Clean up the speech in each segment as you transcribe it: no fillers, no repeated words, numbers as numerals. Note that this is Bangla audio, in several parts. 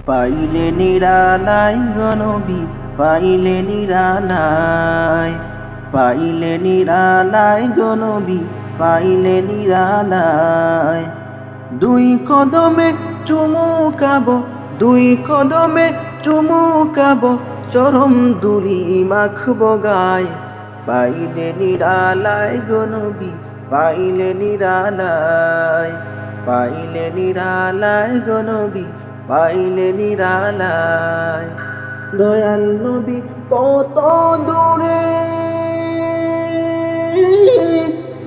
পাইলে নিরালায় গো নবী, পাইলে নিরালায়, পাইলে নিরালায় গো নবী, পাইলে নিরালায়। দুই কদমে চুমুকাবো, দুই কদমে চুমুকাবো, চরম দুলি মাখবো গায়। পাইলে নিরালায় গো নবী, পাইলে নিরালায়, পাইলে নিরালায় গো নবী, পাইলে নিরালায়। দয়াল নবী কত দূরে,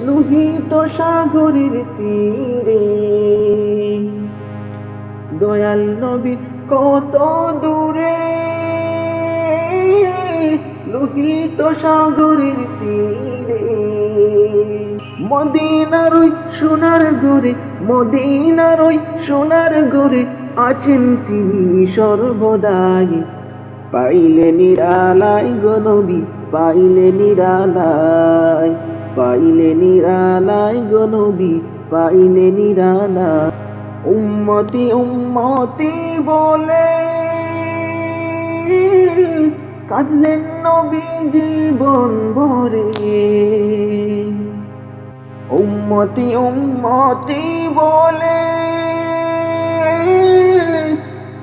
লোহিত সাগরের তীরে। দয়াল নবী কত দূরে, লোহিত সাগরের তীরে। মদিনার ওই সোনার ঘরে, মদিনার ওই সোনার ঘরে আছেন তিনি সর্বদাই। পাইলে নিরালায় গো নবী, পাইলে নিরালায়, পাইলে নিরালায় গো নবী, পাইলে নিরালায়। উম্মতি উম্মতি বলে কাঁদলেন নবী জীবন ভরে। উম্মতি উম্মতি বলে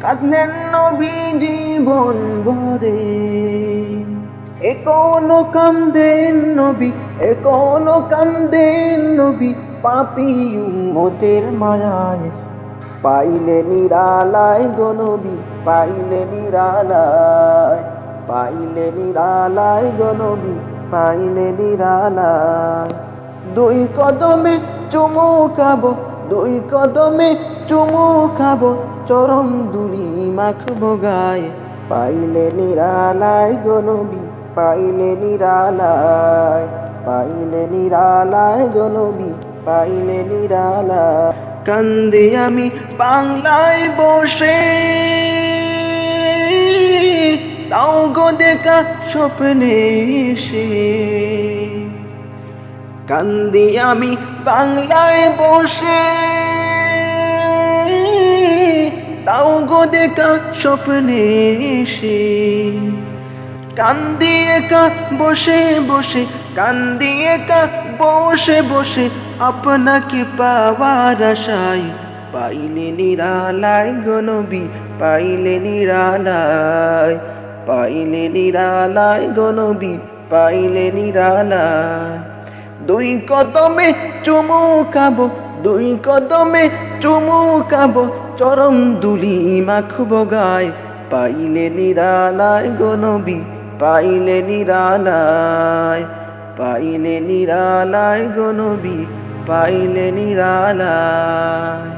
কাঁদলেন নবী জীবন ভরে। এখনো কান্দেন নবী, এখনো কান্দেন নবী, পাপী উম্মতের মায়ায়। পাইলে নিরালায় গো নবী, পাইলে নিরালায়, পাইলে নিরালায় গো নবী, পাইলে নিরালায়। দুই কদমে চুমুকাবো, দুই কদমে চুমুকাবো, চরম দুলি মাখবো গায়ে। পাইলে নিরালায় গো নবী, পাইলে নিরালায়, পাইলে নিরালায় গো নবী, পাইলে নিরালায়। কান্দি আমি বাংলায় বসে, তাও গো দেখা স্বপ্নে এসে। কান্দি আমি বাংলায় বসে, তাও গো দেখা স্বপ্নে এসে। কান্দি একা বসে বসে, কান্দি একা বসে বসে, আপনাকে পাওয়ার আশায়। পাইলে নিরালায় গো নবী, পাইলে নিরালায়, পাইলে নিরালায় গো নবী, পাইলে নিরালায়। দুই কদমে চুমুকাবো, দুই কদমে চুমুকাবো, চরম দুলি মাখবো গায়। পাইলে নিরালায় গো নবী, পাইলে নিরালায়, পাইলে নিরালায় গো নবী, পাইলে নিরালায়।